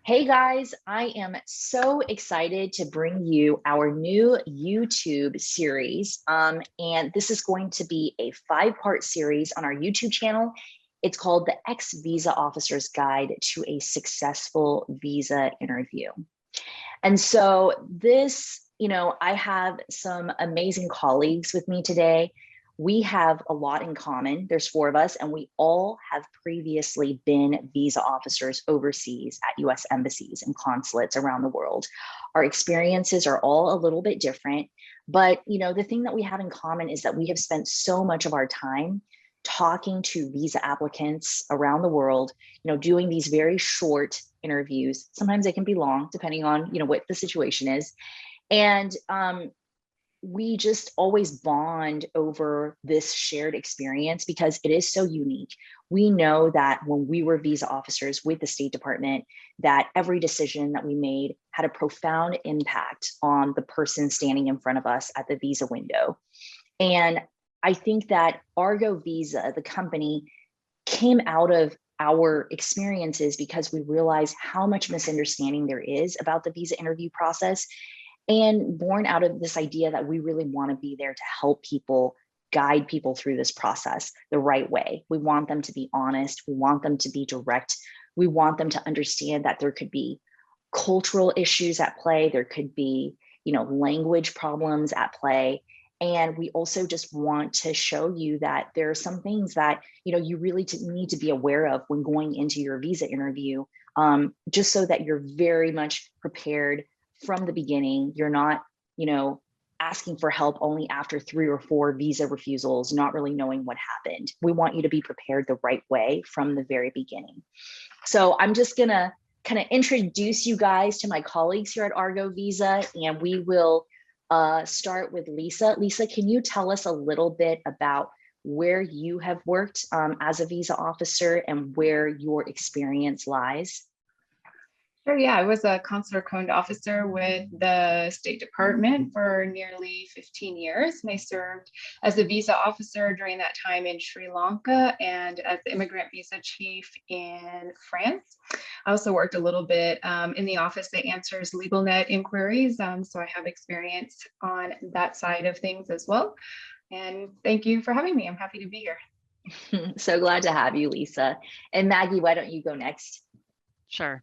Hey guys, I am so excited to bring you our new YouTube series. And this is going to be a 5-part series on our YouTube channel. It's called the Ex-Visa Officer's Guide to a Successful Visa Interview. And so I have some amazing colleagues with me today. We have a lot in common. There's 4 of us, and we all have previously been visa officers overseas at US embassies and consulates around the world. Our experiences are all a little bit different, but the thing that we have in common is that we have spent so much of our time talking to visa applicants around the world, doing these very short interviews. Sometimes they can be long, depending on, what the situation is. And we just always bond over this shared experience because it is so unique. We know that when we were visa officers with the State Department, that every decision that we made had a profound impact on the person standing in front of us at the visa window. And I think that Argo Visa, the company, came out of our experiences because we realized how much misunderstanding there is about the visa interview process, and born out of this idea that we really want to be there to help people, guide people through this process the right way. We want them to be honest. We want them to be direct. We want them to understand that there could be cultural issues at play. There could be, language problems at play. And we also just want to show you that there are some things that, you really need to be aware of when going into your visa interview, just so that you're very much prepared from the beginning. You're not, asking for help only after 3 or 4 visa refusals, not really knowing what happened. We want you to be prepared the right way from the very beginning. So I'm just gonna kind of introduce you guys to my colleagues here at Argo Visa, and we will start with Lisa. Lisa, can you tell us a little bit about where you have worked as a visa officer and where your experience lies? Sure, yeah, I was a consular code officer with the State Department for nearly 15 years, and I served as a visa officer during that time in Sri Lanka and as the immigrant visa chief in France. I also worked a little bit in the office that answers LegalNet inquiries, so I have experience on that side of things as well. And thank you for having me. I'm happy to be here. So glad to have you, Lisa. And Maggie, why don't you go next? Sure.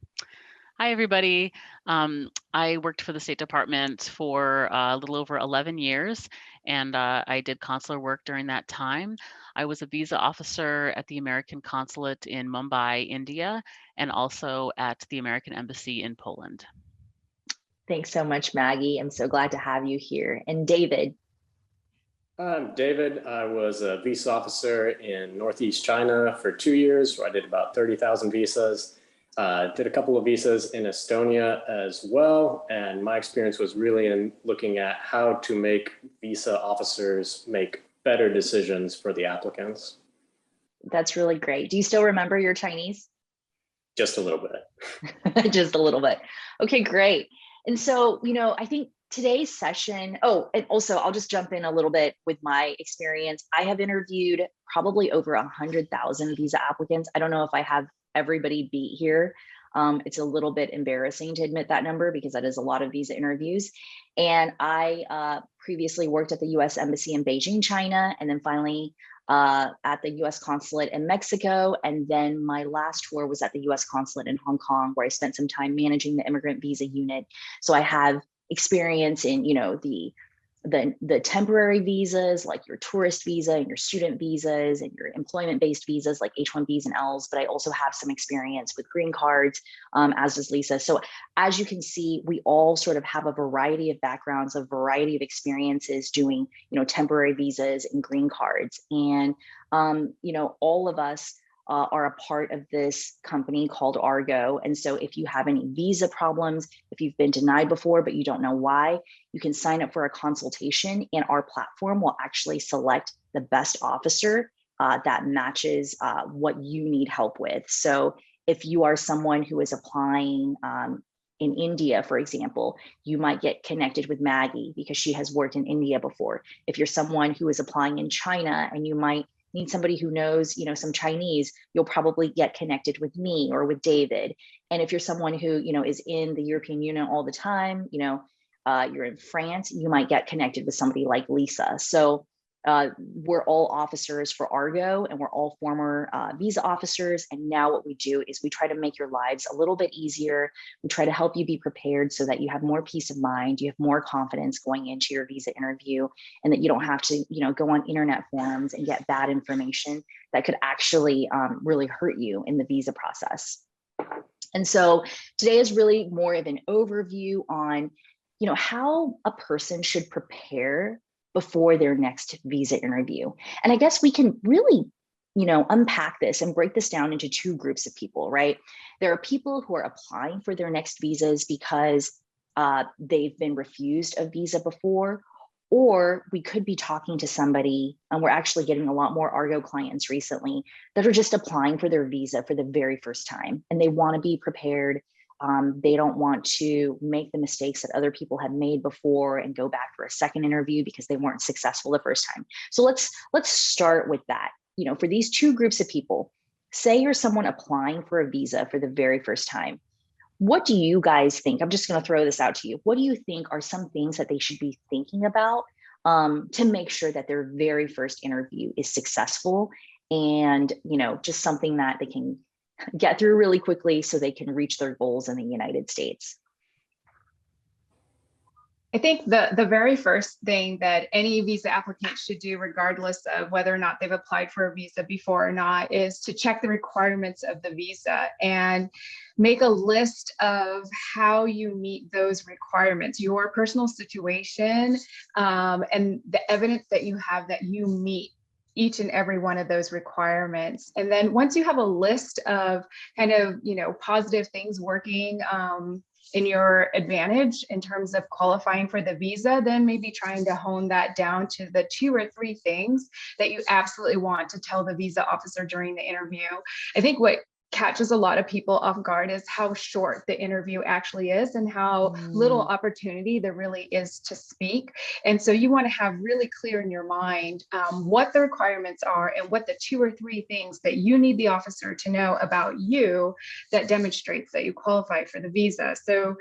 Hi, everybody. I worked for the State Department for a little over 11 years, and I did consular work during that time. I was a visa officer at the American Consulate in Mumbai, India, and also at the American Embassy in Poland. Thanks so much, Maggie. I'm so glad to have you here. And David. I'm David. I was a visa officer in Northeast China for 2 years, where I did about 30,000 visas. Did a couple of visas in Estonia as well. And my experience was really in looking at how to make visa officers make better decisions for the applicants. That's really great. Do you still remember your Chinese? Just a little bit. Just a little bit. Okay, great. And so, I think today's session, and also I'll just jump in a little bit with my experience. I have interviewed probably over 100,000 visa applicants. I don't know if I have everybody beat here. It's a little bit embarrassing to admit that number because that is a lot of visa interviews. And I previously worked at the US Embassy in Beijing, China, and then finally at the US Consulate in Mexico. And then my last tour was at the US Consulate in Hong Kong, where I spent some time managing the immigrant visa unit. So I have experience in, the temporary visas, like your tourist visa and your student visas and your employment-based visas like H-1Bs and Ls, but I also have some experience with green cards, as does Lisa. So as you can see, we all sort of have a variety of backgrounds, a variety of experiences doing, temporary visas and green cards. And, all of us are a part of this company called Argo. And so if you have any visa problems, if you've been denied before, but you don't know why, you can sign up for a consultation, and our platform will actually select the best officer that matches what you need help with. So if you are someone who is applying in India, for example, you might get connected with Maggie because she has worked in India before. If you're someone who is applying in China, and you might need somebody who knows, some Chinese, you'll probably get connected with me or with David. And if you're someone who, is in the European Union all the time, you're in France, you might get connected with somebody like Lisa. So we're all officers for Argo, and we're all former visa officers. And now what we do is we try to make your lives a little bit easier. We try to help you be prepared so that you have more peace of mind, you have more confidence going into your visa interview, and that you don't have to, go on internet forums and get bad information that could actually really hurt you in the visa process. And so today is really more of an overview on, how a person should prepare before their next visa interview. And I guess we can really, unpack this and break this down into two groups of people, right? There are people who are applying for their next visas because they've been refused a visa before, or we could be talking to somebody, and we're actually getting a lot more Argo clients recently that are just applying for their visa for the very first time, and they want to be prepared. They don't want to make the mistakes that other people have made before and go back for a second interview because they weren't successful the first time. So let's start with that. For these two groups of people, say you're someone applying for a visa for the very first time. What do you guys think? I'm just going to throw this out to you. What do you think are some things that they should be thinking about to make sure that their very first interview is successful and, just something that they can get through really quickly so they can reach their goals in the United States? I think the very first thing that any visa applicant should do, regardless of whether or not they've applied for a visa before or not, is to check the requirements of the visa and make a list of how you meet those requirements, your personal situation, and the evidence that you have that you meet each and every one of those requirements. And then once you have a list of kind of, positive things working in your advantage in terms of qualifying for the visa, then maybe trying to hone that down to the 2 or 3 things that you absolutely want to tell the visa officer during the interview. I think what catches a lot of people off guard is how short the interview actually is and how little opportunity there really is to speak. And so you want to have really clear in your mind what the requirements are and what the 2 or 3 things that you need the officer to know about you that demonstrates that you qualify for the visa. So,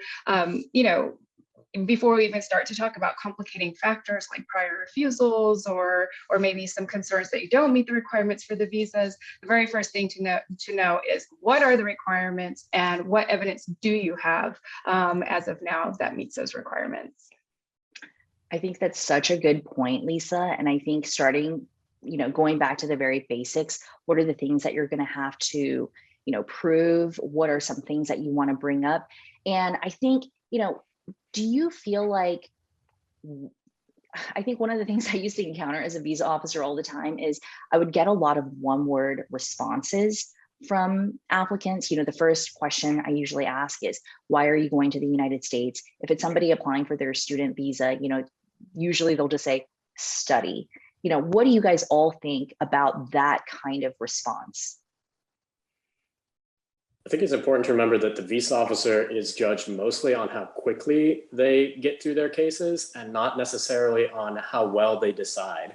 before we even start to talk about complicating factors like prior refusals or maybe some concerns that you don't meet the requirements for the visas, the very first thing to know is what are the requirements and what evidence do you have as of now that meets those requirements. I think that's such a good point, Lisa. And I think starting, going back to the very basics, what are the things that you're going to have to, prove? What are some things that you want to bring up? And I think, do you feel like, I think one of the things I used to encounter as a visa officer all the time is I would get a lot of one-word responses from applicants. The first question I usually ask is, why are you going to the United States? If it's somebody applying for their student visa, usually they'll just say, study. What do you guys all think about that kind of response? I think it's important to remember that the visa officer is judged mostly on how quickly they get through their cases and not necessarily on how well they decide.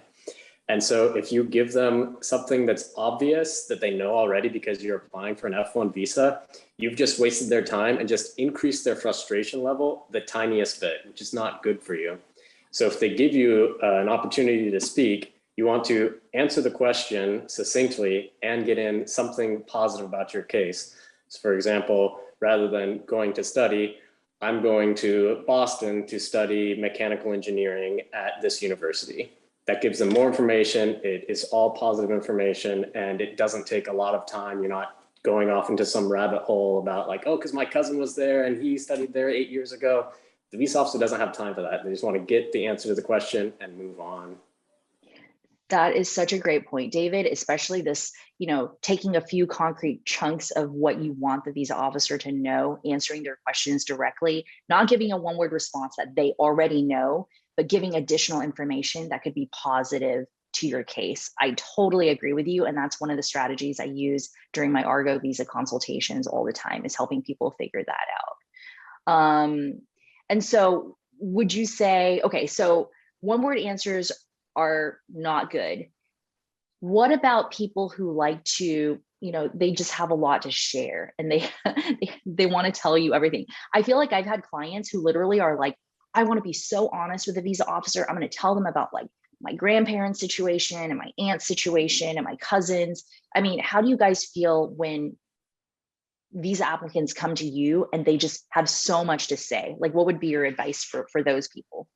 And so if you give them something that's obvious that they know already because you're applying for an F1 visa, you've just wasted their time and just increased their frustration level the tiniest bit, which is not good for you. So if they give you an opportunity to speak, you want to answer the question succinctly and get in something positive about your case. So for example, rather than going to study, I'm going to Boston to study mechanical engineering at this university. That gives them more information. It is all positive information and it doesn't take a lot of time. You're not going off into some rabbit hole about like, oh, because my cousin was there and he studied there 8 years ago. The visa officer doesn't have time for that. They just want to get the answer to the question and move on. That is such a great point, David, especially this, taking a few concrete chunks of what you want the visa officer to know, answering their questions directly, not giving a one-word response that they already know, but giving additional information that could be positive to your case. I totally agree with you. And that's one of the strategies I use during my Argo visa consultations all the time, is helping people figure that out. And so would you say, okay, so one-word answers are not good. what about people who like to, they just have a lot to share and they want to tell you everything? I feel like I've had clients who literally are like, I want to be so honest with the visa officer. I'm going to tell them about like my grandparents' situation and my aunt's situation and my cousins. I mean, how do you guys feel when visa applicants come to you and they just have so much to say? Like, what would be your advice for those people?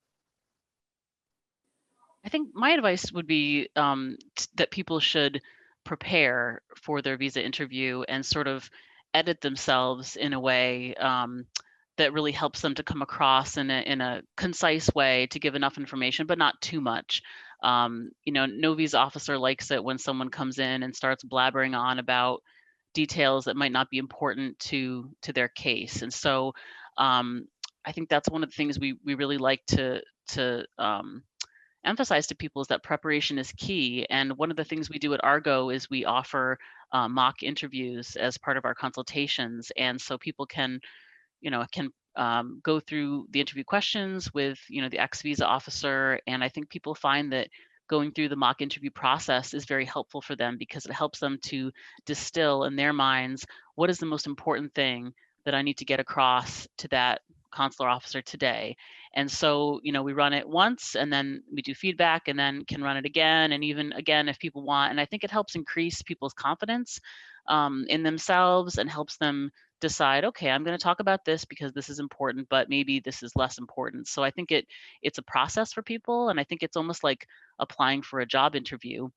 I think my advice would be that people should prepare for their visa interview and sort of edit themselves in a way that really helps them to come across in a concise way to give enough information, but not too much. No visa officer likes it when someone comes in and starts blabbering on about details that might not be important to their case. And so I think that's one of the things we really like to emphasize to people is that preparation is key. And one of the things we do at Argo is we offer mock interviews as part of our consultations. And so people can go through the interview questions with, the ex-visa officer. And I think people find that going through the mock interview process is very helpful for them because it helps them to distill in their minds, what is the most important thing that I need to get across to that consular officer today. And so, we run it once and then we do feedback and then can run it again and even again if people want. And I think it helps increase people's confidence in themselves and helps them decide, okay, I'm going to talk about this because this is important, but maybe this is less important. So I think it's a process for people. And I think it's almost like applying for a job interview.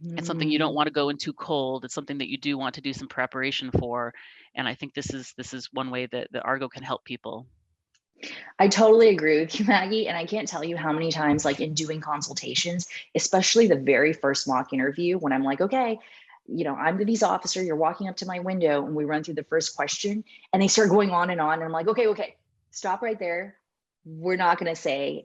It's something you don't want to go in too cold. It's something that you do want to do some preparation for. And I think this is one way that Argo can help people. I totally agree with you, Maggie. And I can't tell you how many times, like in doing consultations, especially the very first mock interview, when I'm like, okay, I'm the visa officer, you're walking up to my window and we run through the first question and they start going on and on. And I'm like, okay, stop right there. We're not going to say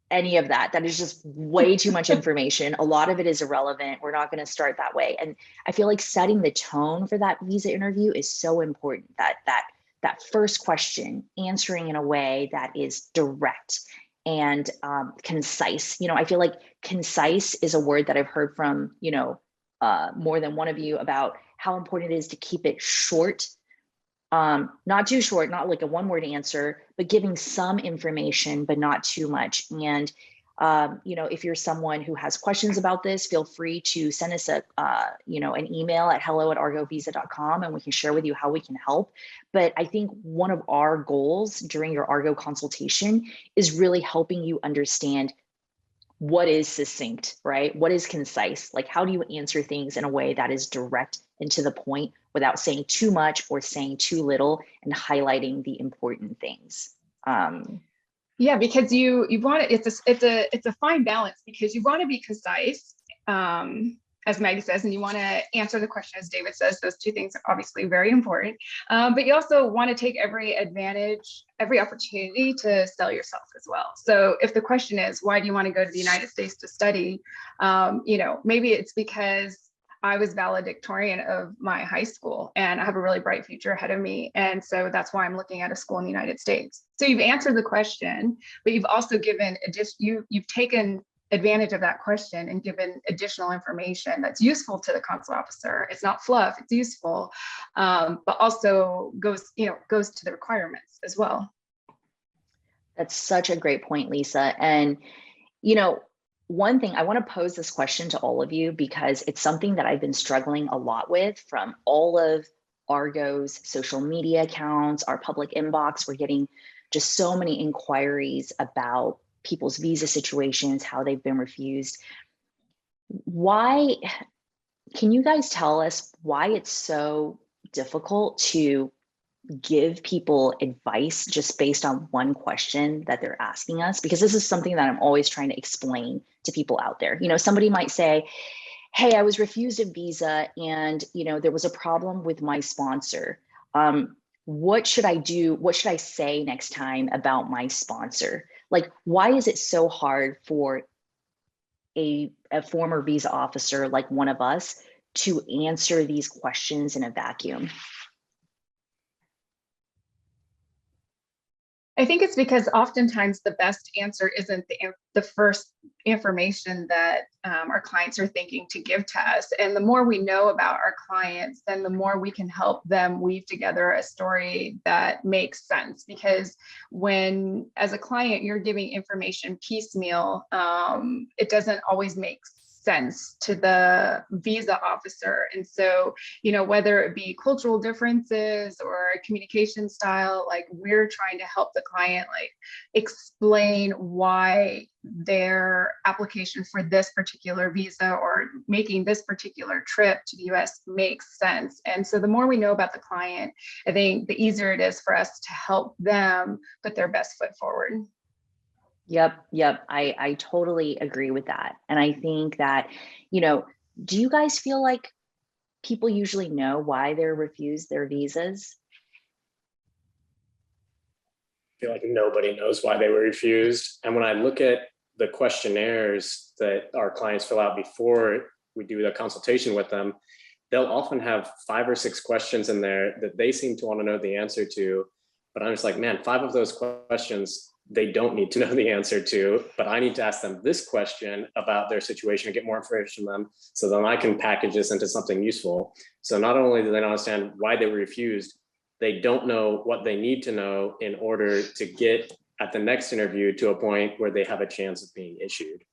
any of that. That is just way too much information. A lot of it is irrelevant. We're not going to start that way. And I feel like setting the tone for that visa interview is so important, that first question, answering in a way that is direct and concise. I feel like concise is a word that I've heard from, more than one of you about how important it is to keep it short, not too short, not like a one-word answer, but giving some information, but not too much. And if you're someone who has questions about this, feel free to send us an email at hello@argovisa.com and we can share with you how we can help. But I think one of our goals during your Argo consultation is really helping you understand what is succinct, right? What is concise? Like, how do you answer things in a way that is direct and to the point without saying too much or saying too little and highlighting the important things? Yeah, because you want it. It's a fine balance because you want to be concise, as Maggie says, and you want to answer the question as David says. Those two things are obviously very important, but you also want to take every advantage, every opportunity to sell yourself as well. So if the question is, why do you want to go to the United States to study? Maybe it's because I was valedictorian of my high school and I have a really bright future ahead of me. And so that's why I'm looking at a school in the United States. So you've answered the question, but you've also given you've taken advantage of that question and given additional information that's useful to the consular officer. It's not fluff, it's useful, but also goes to the requirements as well. That's such a great point, Lisa. And, one thing I want to pose this question to all of you because it's something that I've been struggling a lot with from all of Argo's social media accounts, our public inbox. We're getting just so many inquiries about people's visa situations, how they've been refused. Why, can you guys tell us why it's so difficult to give people advice just based on one question that they're asking us? Because this is something that I'm always trying to explain to people out there. Somebody might say, hey, I was refused a visa and, there was a problem with my sponsor. What should I do? What should I say next time about my sponsor? Like, why is it so hard for a former visa officer like one of us to answer these questions in a vacuum? I think it's because oftentimes the best answer isn't the first information that our clients are thinking to give to us. And the more we know about our clients, then the more we can help them weave together a story that makes sense. Because when, as a client, you're giving information piecemeal, it doesn't always make sense to the visa officer. And so, whether it be cultural differences or communication style, like we're trying to help the client like explain why their application for this particular visa or making this particular trip to the US makes sense. And so the more we know about the client, I think the easier it is for us to help them put their best foot forward. Yep. I totally agree with that. And I think that, do you guys feel like people usually know why they're refused their visas? I feel like nobody knows why they were refused. And when I look at the questionnaires that our clients fill out before we do the consultation with them, they'll often have 5 or 6 questions in there that they seem to want to know the answer to. But I'm just like, man, 5 of those questions they don't need to know the answer to, but I need to ask them this question about their situation and get more information from them so then I can package this into something useful. So not only do they not understand why they were refused, they don't know what they need to know in order to get at the next interview to a point where they have a chance of being issued.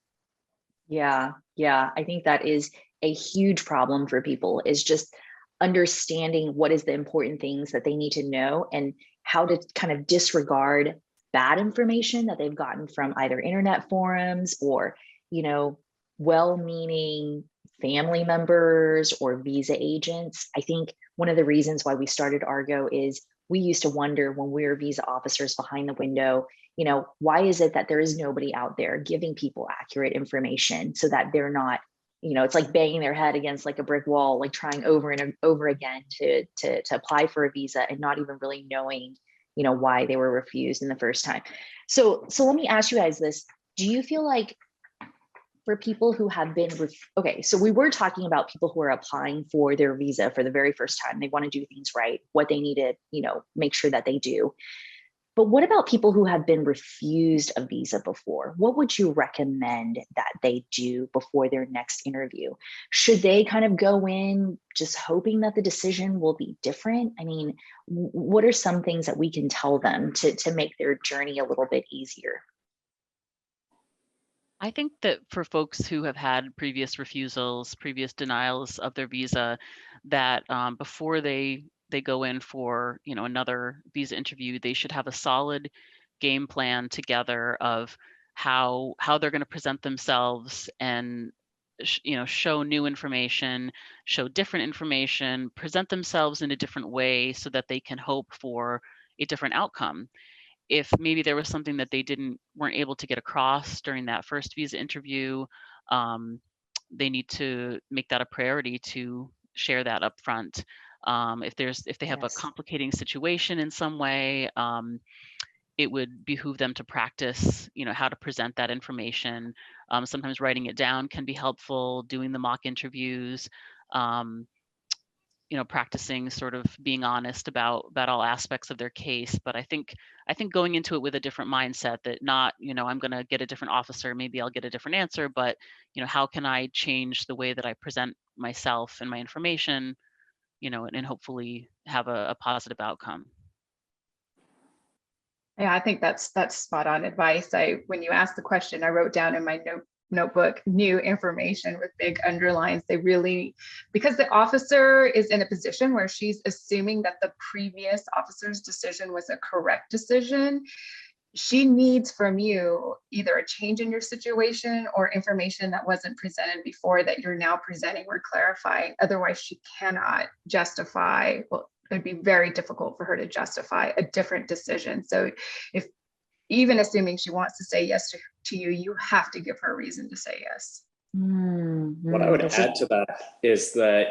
Yeah. I think that is a huge problem for people, is just understanding what is the important things that they need to know and how to kind of disregard bad information that they've gotten from either internet forums or, well-meaning family members or visa agents. I think one of the reasons why we started Argo is we used to wonder when we were visa officers behind the window, why is it that there is nobody out there giving people accurate information so that they're not, it's like banging their head against like a brick wall, like trying over and over again to apply for a visa and not even really knowing why they were refused in the first time. So let me ask you guys this. Do you feel like for people who have been, okay, so we were talking about people who are applying for their visa for the very first time, they want to do things right, what they need to, make sure that they do. But what about people who have been refused a visa before? What would you recommend that they do before their next interview? Should they kind of go in just hoping that the decision will be different? I mean, what are some things that we can tell them to make their journey a little bit easier? I think that for folks who have had previous refusals, previous denials of their visa, that before they go in for another visa interview, they should have a solid game plan together of how they're going to present themselves and show new information, show different information, present themselves in a different way so that they can hope for a different outcome. If maybe there was something that they weren't able to get across during that first visa interview, they need to make that a priority to share that up front. If they have a complicating situation in some way, it would behoove them to practice, how to present that information. Sometimes writing it down can be helpful, doing the mock interviews, practicing sort of being honest about all aspects of their case. But I think going into it with a different mindset, that not, I'm going to get a different officer, maybe I'll get a different answer, but, how can I change the way that I present myself and my information, and hopefully have a positive outcome. Yeah, I think that's spot on advice. When you asked the question, I wrote down in my notebook, new information with big underlines. Because the officer is in a position where she's assuming that the previous officer's decision was a correct decision, she needs from you either a change in your situation or information that wasn't presented before that you're now presenting or clarifying. Otherwise, she cannot justify, it'd be very difficult for her to justify a different decision. So even assuming she wants to say yes to you, you have to give her a reason to say yes. Mm-hmm. What I would add to that is that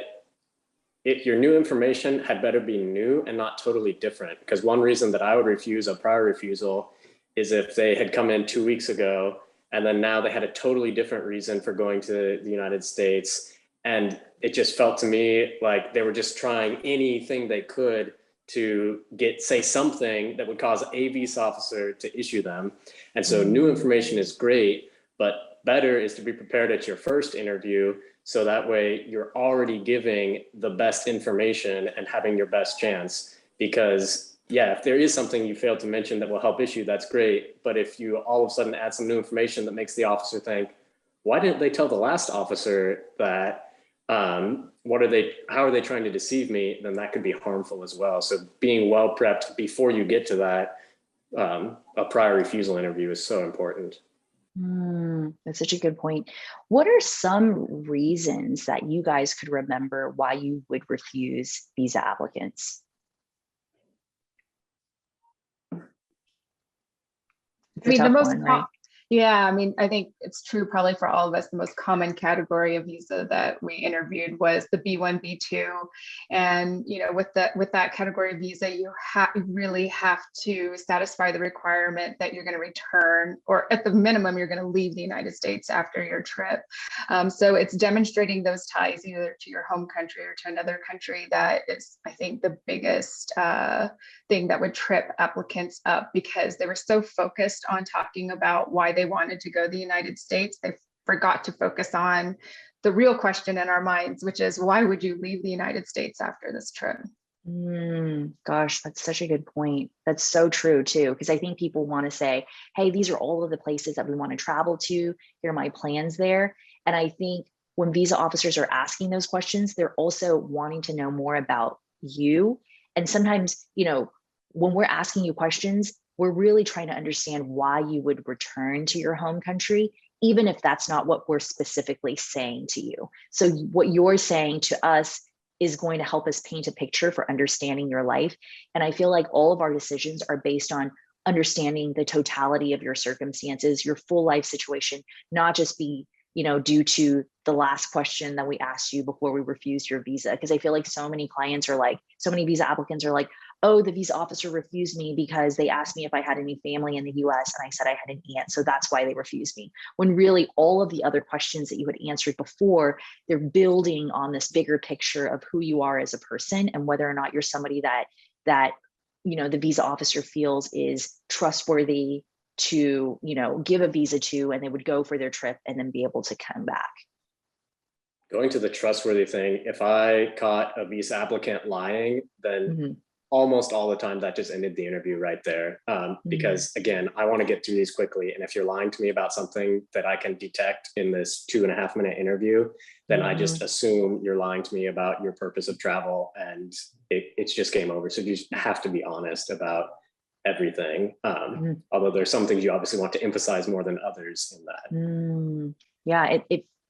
if your new information had better be new and not totally different, because one reason that I would refuse a prior refusal is if they had come in 2 weeks ago and then now they had a totally different reason for going to the United States. And it just felt to me like they were just trying anything they could to say something that would cause a visa officer to issue them. And so new information is great, but better is to be prepared at your first interview. So that way you're already giving the best information and having your best chance. Because yeah, if there is something you failed to mention that will help issue, that's great. But if you all of a sudden add some new information that makes the officer think, why didn't they tell the last officer that? How are they trying to deceive me? Then that could be harmful as well. So being well prepped before you get to that, a prior refusal interview is so important. That's such a good point. What are some reasons that you guys could remember why you would refuse visa applicants? I mean, the most one, right? Yeah, I mean, I think it's true probably for all of us. The most common category of visa that we interviewed was the B1, B2. And, you know, with that category of visa, you really have to satisfy the requirement that you're going to return, or at the minimum, you're going to leave the United States after your trip. So it's demonstrating those ties either to your home country or to another country that is, I think, the biggest thing that would trip applicants up, because they were so focused on talking about why they wanted to go to the United States. They forgot to focus on the real question in our minds, which is, why would you leave the United States after this trip? Gosh, that's such a good point. That's so true too, because I think people want to say, hey, these are all of the places that we want to travel to. Here are my plans there. And I think when visa officers are asking those questions, they're also wanting to know more about you. And sometimes, you know, when we're asking you questions, we're really trying to understand why you would return to your home country, even if that's not what we're specifically saying to you. So what you're saying to us is going to help us paint a picture for understanding your life. And I feel like all of our decisions are based on understanding the totality of your circumstances, your full life situation, not just be, you know, due to the last question that we asked you before we refused your visa. Because I feel like so many clients are like, so many visa applicants are like, oh, the visa officer refused me because they asked me if I had any family in the US and I said I had an aunt, so that's why they refused me. When really all of the other questions that you had answered before, they're building on this bigger picture of who you are as a person and whether or not you're somebody that you know, the visa officer feels is trustworthy to, you know, give a visa to, and they would go for their trip and then be able to come back. Going to the trustworthy thing, if I caught a visa applicant lying, then almost all the time that just ended the interview right there. Because again, I want to get through these quickly. And if you're lying to me about something that I can detect in this 2.5-minute interview, then I just assume you're lying to me about your purpose of travel, and it's just game over. So you just have to be honest about everything. Although there's some things you obviously want to emphasize more than others in that. Yeah,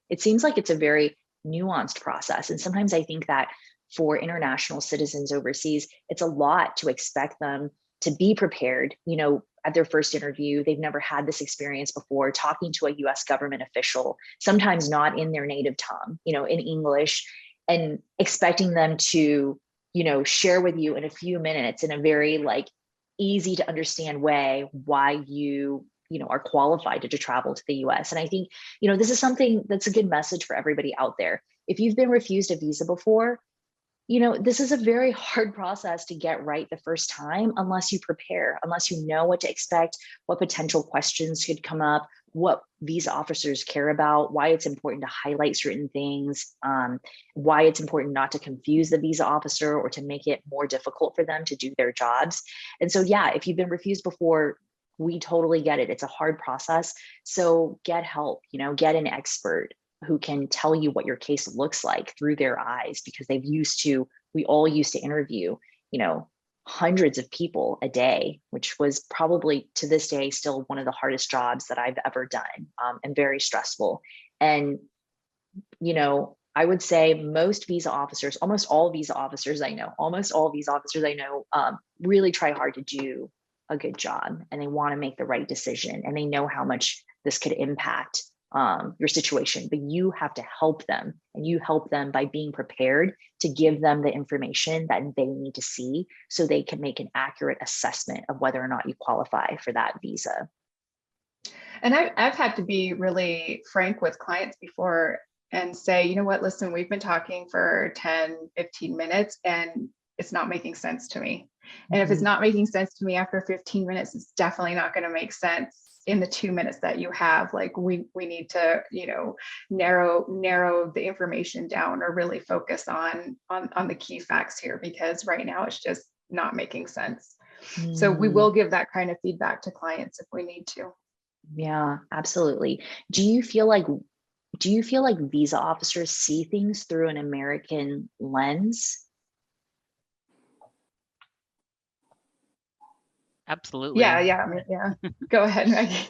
it seems like it's a very nuanced process. And sometimes I think that for international citizens overseas, it's a lot to expect them to be prepared, you know, at their first interview. They've never had this experience before, talking to a US government official, sometimes not in their native tongue, you know, in English, and expecting them to, you know, share with you in a few minutes in a very like easy to understand way why you know, are qualified to travel to the US. And I think, you know, this is something that's a good message for everybody out there. If you've been refused a visa before, you know, this is a very hard process to get right the first time unless you prepare, unless you know what to expect, what potential questions could come up, what visa officers care about, why it's important to highlight certain things, why it's important not to confuse the visa officer or to make it more difficult for them to do their jobs. And so, yeah, if you've been refused before, we totally get it. It's a hard process. So get help, you know, get an expert who can tell you what your case looks like through their eyes, because we all used to interview, you know, hundreds of people a day, which was probably to this day still one of the hardest jobs that I've ever done, and very stressful. And, you know, I would say almost all visa officers I know really try hard to do a good job, and they want to make the right decision, and they know how much this could impact your situation, but you have to help them, and you help them by being prepared to give them the information that they need to see so they can make an accurate assessment of whether or not you qualify for that visa. And I've had to be really frank with clients before and say, you know what, listen, we've been talking for 10, 15 minutes, and it's not making sense to me. And if it's not making sense to me after 15 minutes, it's definitely not going to make sense in the 2 minutes that you have. Like we need to, narrow the information down, or really focus on the key facts here, because right now it's just not making sense. So we will give that kind of feedback to clients if we need to. Yeah, absolutely. Do you feel like visa officers see things through an American lens? Absolutely. Yeah. I mean, yeah. Go ahead, Maggie.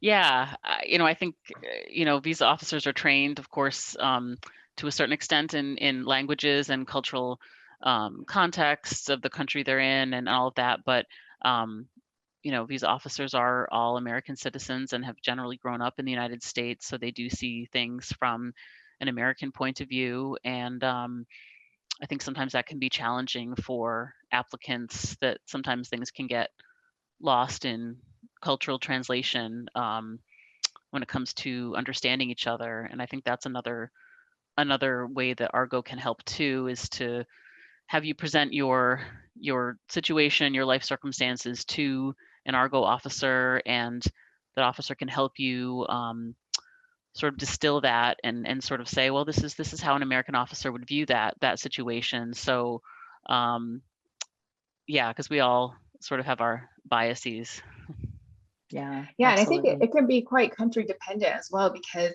Yeah, I think, visa officers are trained, of course, to a certain extent in languages and cultural contexts of the country they're in and all of that. But, visa officers are all American citizens and have generally grown up in the United States. So they do see things from an American point of view. And I think sometimes that can be challenging for applicants, that sometimes things can get lost in cultural translation when it comes to understanding each other. And I think that's another way that Argo can help too, is to have you present your situation, your life circumstances to an Argo officer, and that officer can help you sort of distill that and sort of say, well, this is how an American officer would view that situation. So yeah, because we all sort of have our biases. Yeah, and I absolutely. think it can be quite country dependent as well, because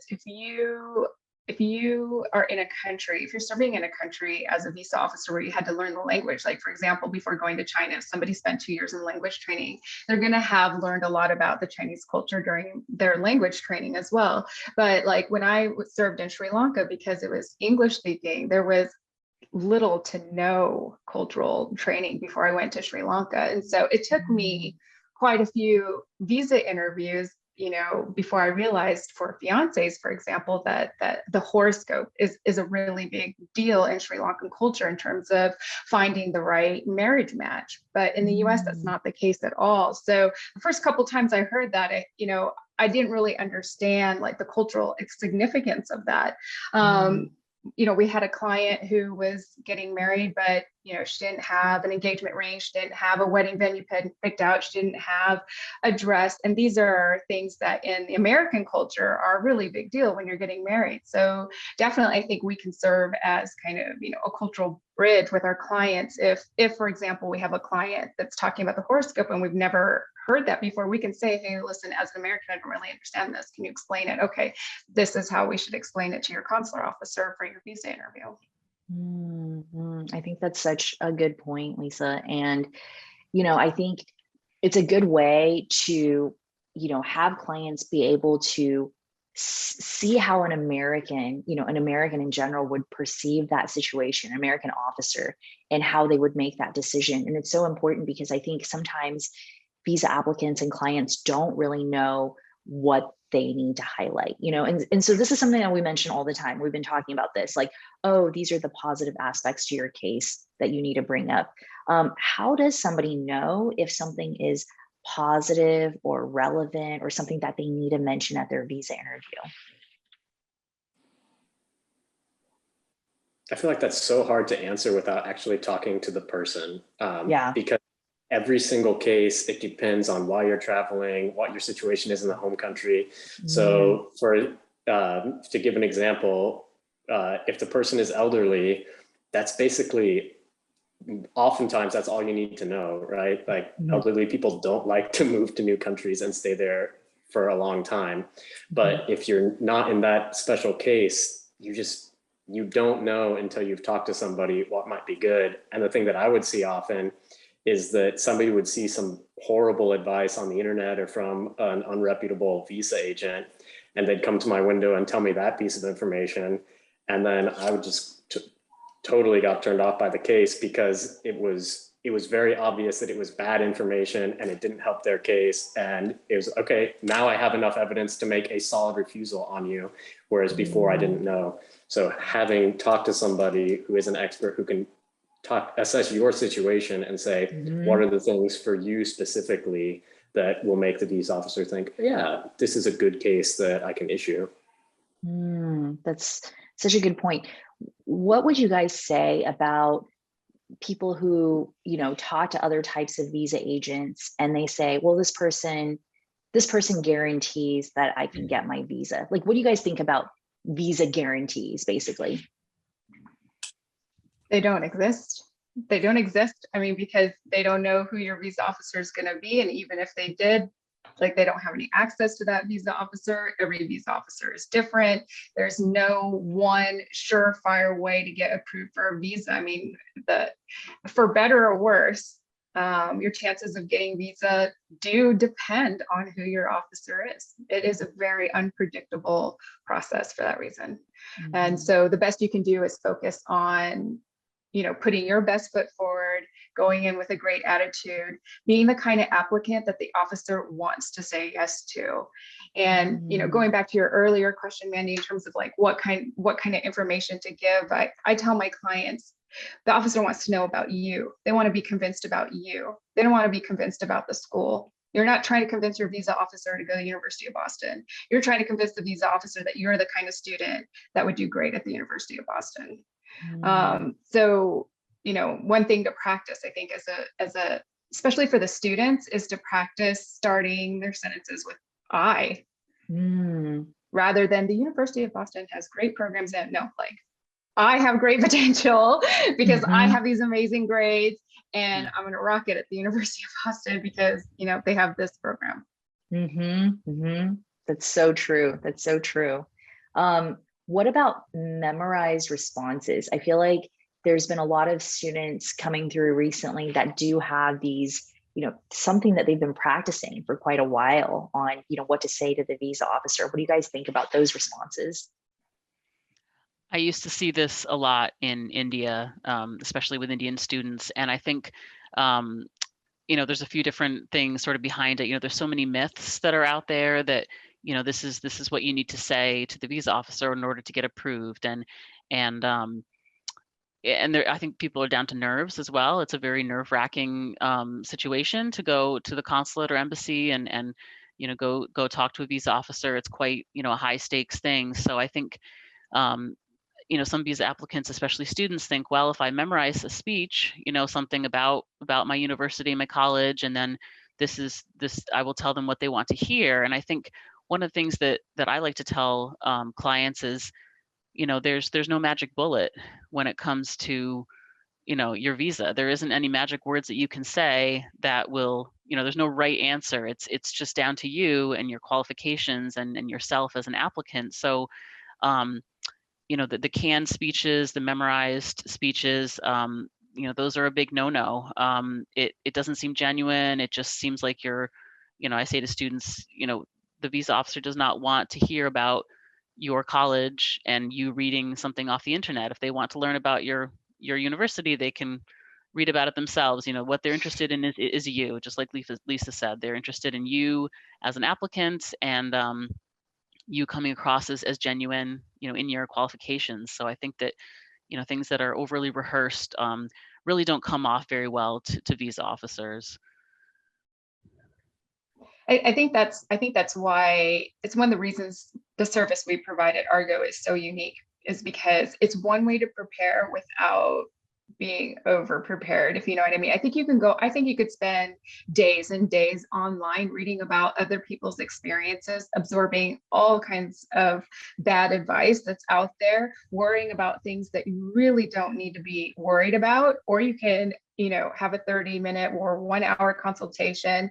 if you are in a country, if you're serving in a country as a visa officer where you had to learn the language, like for example, before going to China, if somebody spent 2 years in language training, they're going to have learned a lot about the Chinese culture during their language training as well. But like when I served in Sri Lanka, because it was English speaking, there was little to no cultural training before I went to Sri Lanka. And so it took me quite a few visa interviews, before I realized, for fiancés, for example, that the horoscope is a really big deal in Sri Lankan culture in terms of finding the right marriage match. But in the US, that's not the case at all. So the first couple times I heard that, I didn't really understand like the cultural significance of that. We had a client who was getting married, but she didn't have an engagement ring, she didn't have a wedding venue picked out, she didn't have a dress. And these are things that in the American culture are a really big deal when you're getting married. So definitely, I think we can serve as kind of, a cultural bridge with our clients. If, for example, we have a client that's talking about the horoscope and we've never heard that before, we can say, hey, listen, as an American, I don't really understand this. Can you explain it? Okay, this is how we should explain it to your consular officer for your visa interview. I think that's such a good point, Lisa. And, I think it's a good way to, have clients be able to see how an American in general would perceive that situation, an American officer, and how they would make that decision. And it's so important because I think sometimes visa applicants and clients don't really know what they need to highlight, and so this is something that we mention all the time. We've been talking about this, like, oh, these are the positive aspects to your case that you need to bring up. How does somebody know if something is positive or relevant or something that they need to mention at their visa interview? I feel like that's so hard to answer without actually talking to the person. Because every single case, it depends on why you're traveling, what your situation is in the home country. So to give an example, if the person is elderly, that's basically, oftentimes that's all you need to know, right? Like elderly people don't like to move to new countries and stay there for a long time. But if you're not in that special case, you don't know until you've talked to somebody what might be good. And the thing that I would see often is that somebody would see some horrible advice on the internet or from an unreputable visa agent, and they'd come to my window and tell me that piece of information. And then I would just totally got turned off by the case, because it was very obvious that it was bad information and it didn't help their case. And it was, okay, now I have enough evidence to make a solid refusal on you, whereas before I didn't know. So having talked to somebody who is an expert who can assess your situation and say, what are the things for you specifically that will make the visa officer think, yeah, this is a good case that I can issue. That's such a good point. What would you guys say about people who, talk to other types of visa agents and they say, well, this person guarantees that I can get my visa. Like, what do you guys think about visa guarantees, basically? They don't exist. They don't exist. I mean, because they don't know who your visa officer is going to be. And even if they did, like, they don't have any access to that visa officer. Every visa officer is different. There's no one surefire way to get approved for a visa. I mean, for better or worse, your chances of getting visa do depend on who your officer is. It is a very unpredictable process for that reason. Mm-hmm. And so the best you can do is focus on, putting your best foot forward, going in with a great attitude, being the kind of applicant that the officer wants to say yes to. And, going back to your earlier question, Mandy, in terms of like what kind of information to give, I tell my clients, the officer wants to know about you. They want to be convinced about you. They don't want to be convinced about the school. You're not trying to convince your visa officer to go to the University of Boston. You're trying to convince the visa officer that you're the kind of student that would do great at the University of Boston. So, one thing to practice, I think, especially for the students, is to practice starting their sentences with I, rather than the University of Boston has great programs. And no, like, I have great potential because I have these amazing grades and I'm going to rock it at the University of Boston because, they have this program. That's so true. That's so true. What about memorized responses? I feel like there's been a lot of students coming through recently that do have these, something that they've been practicing for quite a while on, what to say to the visa officer. What do you guys think about those responses? I used to see this a lot in India, especially with Indian students. And I think, there's a few different things sort of behind it. There's so many myths that are out there that, this is what you need to say to the visa officer in order to get approved. And there, I think people are down to nerves as well. It's a very nerve-wracking situation to go to the consulate or embassy and go talk to a visa officer. It's quite, a high stakes thing. So I think, some visa applicants, especially students, think, well, if I memorize a speech, something about my university, my college, and then I will tell them what they want to hear. And I think one of the things that I like to tell clients is, there's no magic bullet when it comes to, your visa. There isn't any magic words that you can say that will, there's no right answer. It's just down to you and your qualifications and yourself as an applicant. So, the canned speeches, the memorized speeches, those are a big no-no. It doesn't seem genuine. It just seems like I say to students, the visa officer does not want to hear about your college and you reading something off the internet. If they want to learn about your university, they can read about it themselves. What they're interested in is you, just like Lisa said. They're interested in you as an applicant and you coming across as genuine, in your qualifications. So I think that, things that are overly rehearsed really don't come off very well to visa officers. I think that's why it's one of the reasons the service we provide at Argo is so unique, is because it's one way to prepare without being over prepared, if you know what I mean. I think you could spend days and days online reading about other people's experiences, absorbing all kinds of bad advice that's out there, worrying about things that you really don't need to be worried about. Or you can, have a 30-minute or 1-hour consultation,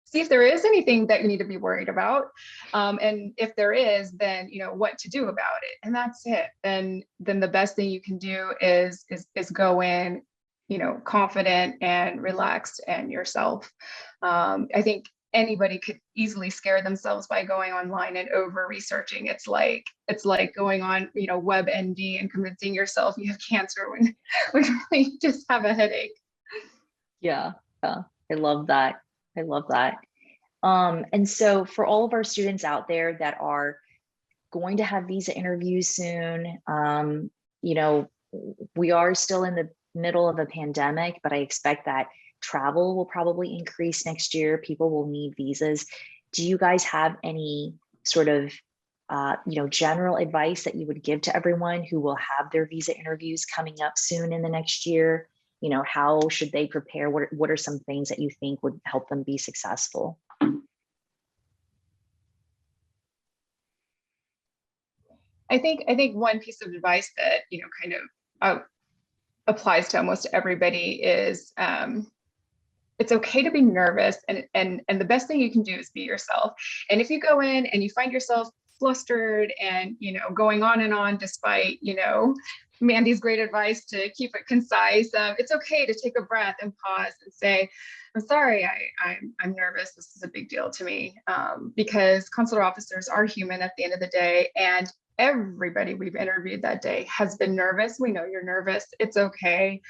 see if there is anything that you need to be worried about. And if there is, then, what to do about it. And that's it. Then the best thing you can do is go in, confident and relaxed and yourself. I think anybody could easily scare themselves by going online and over researching. It's like going on, WebMD and convincing yourself you have cancer when you just have a headache. Yeah. I love that. And so for all of our students out there that are going to have visa interviews soon, we are still in the middle of a pandemic, but I expect that travel will probably increase next year. People will need visas. Do you guys have any sort of, general advice that you would give to everyone who will have their visa interviews coming up soon in the next year? how should they prepare? What are some things that you think would help them be successful? I think one piece of advice that, kind of applies to almost everybody is it's okay to be nervous, and the best thing you can do is be yourself. And if you go in and you find yourself flustered and going on and on despite Mandy's great advice to keep it concise, it's okay to take a breath and pause and say, I'm sorry, I'm nervous. This is a big deal to me, because consular officers are human at the end of the day, and everybody we've interviewed that day has been nervous. We know you're nervous. It's okay.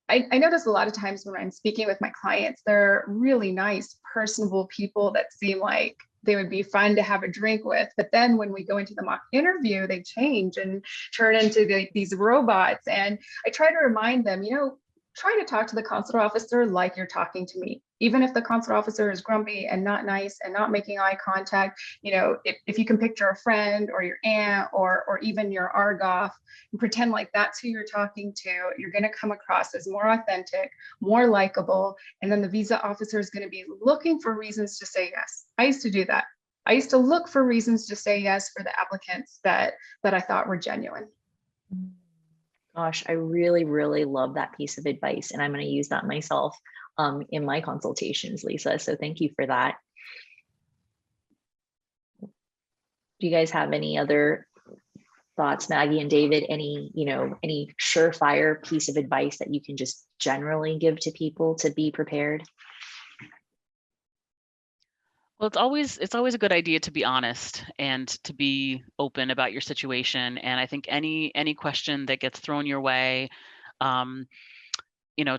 I notice a lot of times when I'm speaking with my clients, they're really nice, personable people that seem like they would be fun to have a drink with. But then when we go into the mock interview, they change and turn into these robots. And I try to remind them, try to talk to the consular officer like you're talking to me. Even if the consular officer is grumpy and not nice and not making eye contact, if you can picture a friend or your aunt or even your Argoff and pretend like that's who you're talking to, you're going to come across as more authentic, more likable. And then the visa officer is going to be looking for reasons to say yes. I used to do that. I used to look for reasons to say yes for the applicants that I thought were genuine. Gosh, I really, really love that piece of advice, and I'm going to use that myself in my consultations, Lisa. So thank you for that. Do you guys have any other thoughts, Maggie and David? Any surefire piece of advice that you can just generally give to people to be prepared? Well, it's always a good idea to be honest and to be open about your situation. And I think any question that gets thrown your way, to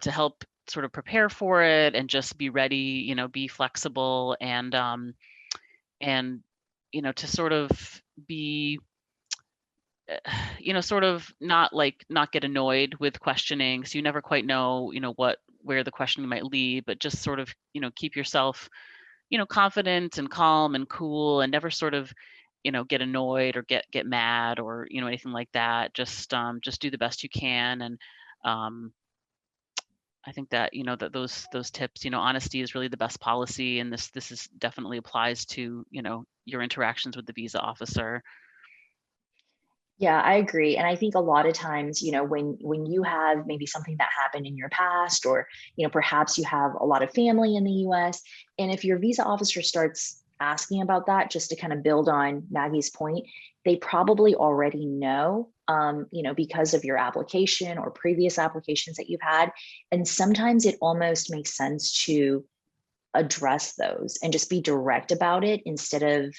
help sort of prepare for it and just be ready, be flexible and to sort of be, sort of not get annoyed with questioning. So you never quite know, where the questioning might lead, but just sort of, keep yourself confident and calm and cool, and never sort of, get annoyed or get mad or, anything like that. Just do the best you can. And I think that, that those tips, honesty is really the best policy. And this is definitely applies to, your interactions with the visa officer. Yeah, I agree. And I think a lot of times, when you have maybe something that happened in your past, or, perhaps you have a lot of family in the US, and if your visa officer starts asking about that, just to kind of build on Maggie's point, they probably already know, because of your application or previous applications that you've had. And sometimes it almost makes sense to address those and just be direct about it instead of,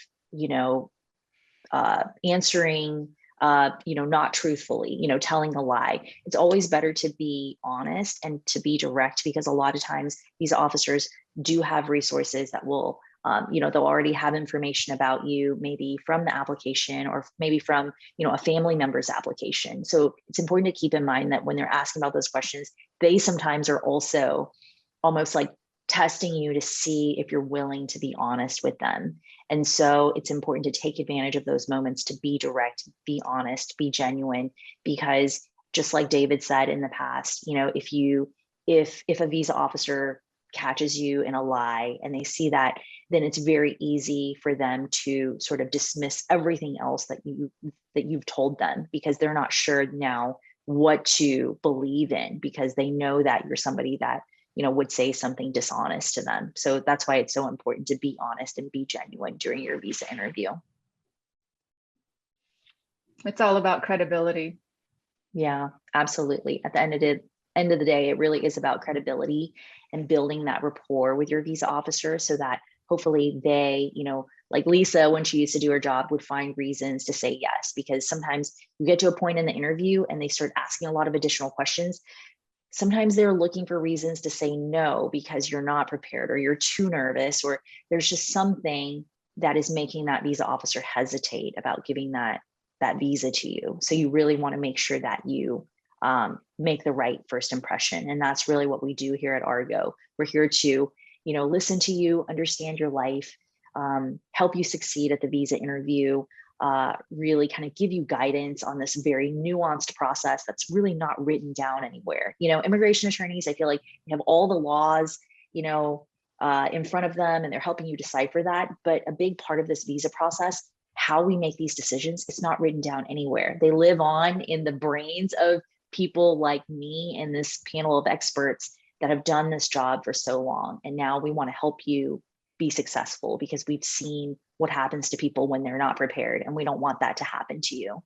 answering not truthfully, telling a lie. It's always better to be honest and to be direct, because a lot of times these officers do have resources that will, they'll already have information about you, maybe from the application or maybe from, a family member's application. So it's important to keep in mind that when they're asking about those questions, they sometimes are also almost like testing you to see if you're willing to be honest with them. And so it's important to take advantage of those moments to be direct, be honest, be genuine, because just like David said in the past, if a visa officer catches you in a lie and they see that, then it's very easy for them to sort of dismiss everything else that you've told them, because they're not sure now what to believe in, because they know that you're somebody that would say something dishonest to them. So that's why it's so important to be honest and be genuine during your visa interview. It's all about credibility. Yeah, absolutely. At the end of the day, it really is about credibility and building that rapport with your visa officer, so that hopefully they, like Lisa, when she used to do her job, would find reasons to say yes. Because sometimes you get to a point in the interview and they start asking a lot of additional questions. Sometimes they're looking for reasons to say no because you're not prepared or you're too nervous, or there's just something that is making that visa officer hesitate about giving that visa to you. So you really want to make sure that you make the right first impression. And that's really what we do here at Argo. We're here to, listen to you, understand your life, help you succeed at the visa interview, really kind of give you guidance on this very nuanced process that's really not written down anywhere. You know, immigration attorneys, I feel like you have all the laws, you know, in front of them, and they're helping you decipher that. But a big part of this visa process, how we make these decisions, it's not written down anywhere. They live on in the brains of people like me and this panel of experts that have done this job for so long. And now we want to help you be successful, because we've seen what happens to people when they're not prepared, and we don't want that to happen to you.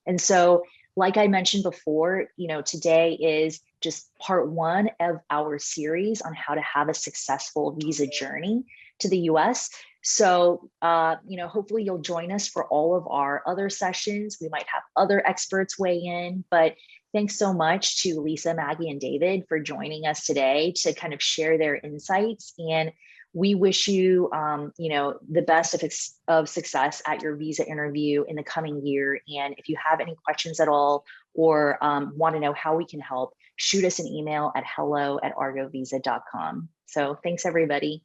And so, like I mentioned before, you know, today is just part one of our series on how to have a successful visa journey to the US. So, you know, hopefully you'll join us for all of our other sessions. We might have other experts weigh in, but thanks so much to Lisa, Maggie, and David for joining us today to kind of share their insights. And we wish you, you know, the best of success at your visa interview in the coming year. And if you have any questions at all, or want to know how we can help, shoot us an email at hello@argovisa.com. So thanks, everybody.